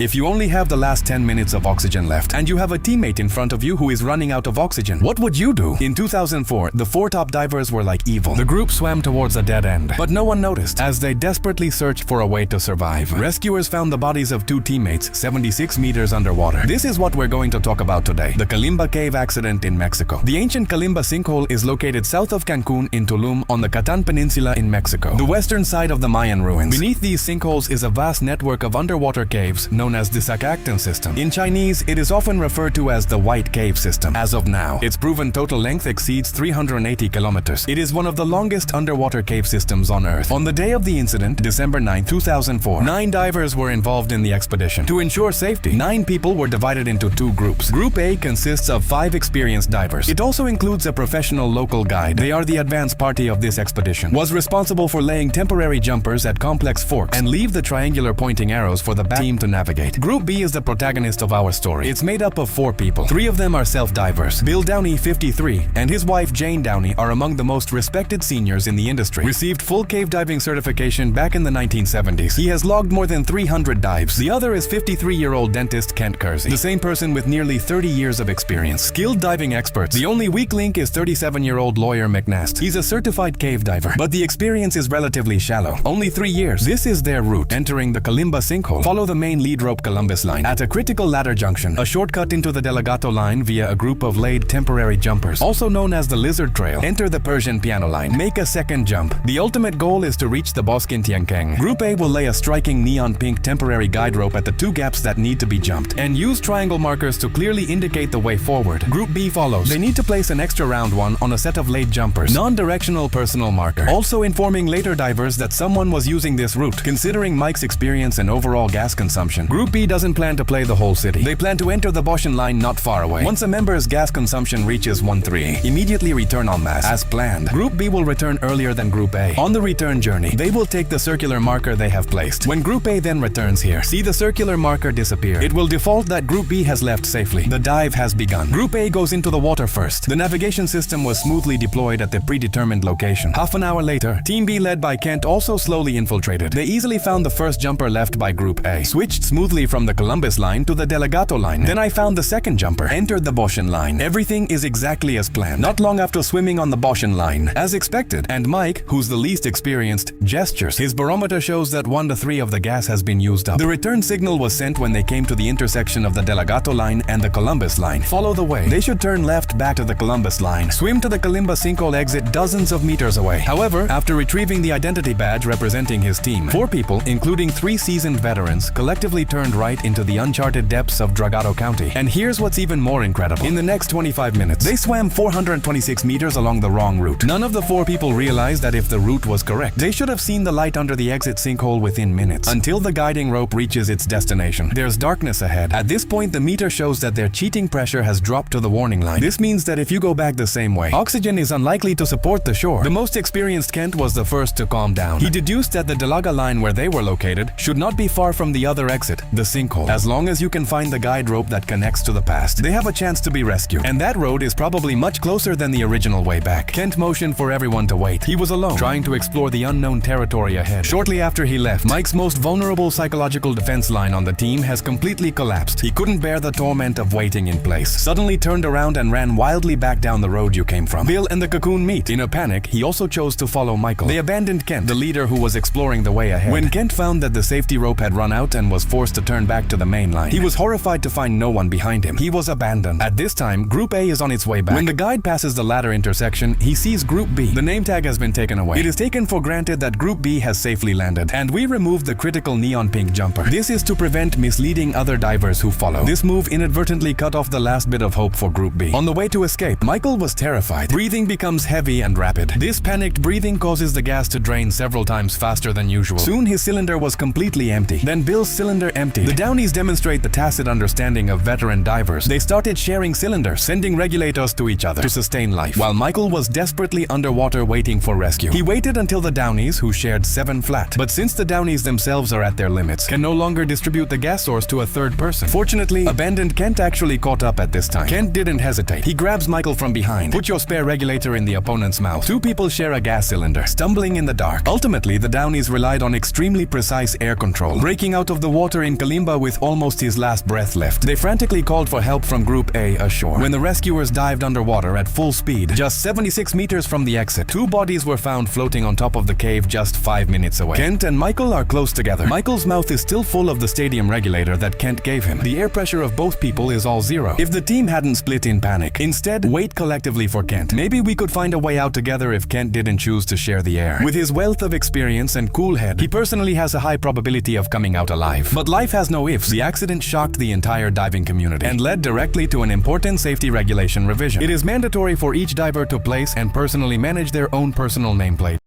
If you only have the last 10 minutes of oxygen left and you have a teammate in front of you who is running out of oxygen, what would you do? In 2004, the 4 top divers were like evil. The group swam towards a dead end, but no one noticed as they desperately searched for a way to survive. Rescuers found the bodies of 2 teammates 76 meters underwater. This is what we're going to talk about today: the Kalimba cave accident in Mexico. The ancient Kalimba sinkhole is located south of Cancun in Tulum on the Catan Peninsula in Mexico, the western side of the Mayan ruins. Beneath these sinkholes is a vast network of underwater caves known as the Sakaktan system. In Chinese, it is often referred to as the White Cave system. As of now, its proven total length exceeds 380 kilometers. It is one of the longest underwater cave systems on Earth. On the day of the incident, December 9, 2004, 9 divers were involved in the expedition. To ensure safety, 9 people were divided into 2 groups. Group A consists of 5 experienced divers. It also includes a professional local guide. They are the advance party of this expedition. Was responsible for laying temporary jumpers at complex forks and leave the triangular pointing arrows for the back team to navigate. Group B is the protagonist of our story. It's made up of 4 people. 3 of them are self-divers. Bill Downey, 53, and his wife Jane Downey are among the most respected seniors in the industry. Received full cave diving certification back in the 1970s. He has logged more than 300 dives. The other is 53-year-old dentist Kent Kersey, the same person with nearly 30 years of experience. Skilled diving experts. The only weak link is 37-year-old lawyer McNast. He's a certified cave diver, but the experience is relatively shallow. Only 3 years. This is their route. Entering the Kalimba sinkhole, follow the main lead rope Columbus line. At a critical ladder junction, a shortcut into the Delgado line via a group of laid temporary jumpers, also known as the Lizard Trail. Enter the Persian piano line. Make a second jump. The ultimate goal is to reach the Bosque Tianqueng. Group A will lay a striking neon pink temporary guide rope at the 2 gaps that need to be jumped, and use triangle markers to clearly indicate the way forward. Group B follows. They need to place an extra round one on a set of laid jumpers. Non-directional personal marker. Also informing later divers that someone was using this route. Considering Mike's experience and overall gas consumption, Group B doesn't plan to play the whole city. They plan to enter the Bosche line not far away. Once a member's gas consumption reaches 1.3, immediately return en masse. As planned, Group B will return earlier than Group A. On the return journey, they will take the circular marker they have placed. When Group A then returns here, see the circular marker disappear. It will default that Group B has left safely. The dive has begun. Group A goes into the water first. The navigation system was smoothly deployed at the predetermined location. Half an hour later, Team B led by Kent also slowly infiltrated. They easily found the first jumper left by Group A. Switched smoothly from the Columbus line to the Delgado line. Then I found the second jumper. Entered the Bosche line. Everything is exactly as planned. Not long after swimming on the Bosche line, as expected, and Mike, who's the least experienced, gestures. His barometer shows that 1 to 3 of the gas has been used up. The return signal was sent when they came to the intersection of the Delgado line and the Columbus line. Follow the way. They should turn left back to the Columbus line. Swim to the Kalimba sinkhole exit dozens of meters away. However, after retrieving the identity badge representing his team, 4 people, including 3 seasoned veterans, collectively turned right into the uncharted depths of Delgado County. And here's what's even more incredible. In the next 25 minutes, they swam 426 meters along the wrong route. None of the 4 people realized that if the route was correct, they should have seen the light under the exit sinkhole within minutes, until the guiding rope reaches its destination. There's darkness ahead. At this point, the meter shows that their cheating pressure has dropped to the warning line. This means that if you go back the same way, oxygen is unlikely to support the shore. The most experienced Kent was the first to calm down. He deduced that the Delaga line where they were located should not be far from the other exit, the sinkhole. As long as you can find the guide rope that connects to the past, they have a chance to be rescued. And that road is probably much closer than the original way back. Kent motioned for everyone to wait. He was alone, trying to explore the unknown territory ahead. Shortly after he left, Mike's most vulnerable psychological defense line on the team has completely collapsed. He couldn't bear the torment of waiting in place. Suddenly turned around and ran wildly back down the road you came from. Bill and the cocoon meet. In a panic, he also chose to follow Michael. They abandoned Kent, the leader who was exploring the way ahead. When Kent found that the safety rope had run out and was forced to turn back to the main line, he was horrified to find no one behind him. He was abandoned. At this time, Group A is on its way back. When the guide passes the ladder intersection, he sees Group B. The name tag has been taken away. It is taken for granted that Group B has safely landed, and we removed the critical neon pink jumper. This is to prevent misleading other divers who follow. This move inadvertently cut off the last bit of hope for Group B. On the way to escape, Michael was terrified. Breathing becomes heavy and rapid. This panicked breathing causes the gas to drain several times faster than usual. Soon his cylinder was completely empty. Then Bill's cylinder emptied. The Downeys demonstrate the tacit understanding of veteran divers. They started sharing cylinders, sending regulators to each other to sustain life, while Michael was desperately underwater waiting for rescue. He waited until the Downeys, who shared 7 flat, but since the Downeys themselves are at their limits, can no longer distribute the gas source to a third person. Fortunately, abandoned Kent actually caught up at this time. Kent didn't hesitate. He grabs Michael from behind. Put your spare regulator in the opponent's mouth. 2 people share a gas cylinder, stumbling in the dark. Ultimately, the Downeys relied on extremely precise air control, breaking out of the water in kalimba with almost his last breath left. They frantically called for help from Group A ashore. When the rescuers dived underwater at full speed, just 76 meters from the exit, two bodies were found floating on top of the cave just 5 minutes away. Kent and Michael are close together. Michael's mouth is still full of the stadium regulator that Kent gave him. The air pressure of both people is all zero. If the team hadn't split in panic, instead, wait collectively for Kent. Maybe we could find a way out together if Kent didn't choose to share the air. With his wealth of experience and cool head, he personally has a high probability of coming out alive. But life has no ifs. The accident shocked the entire diving community and led directly to an important safety regulation revision. It is mandatory for each diver to place and personally manage their own personal nameplate.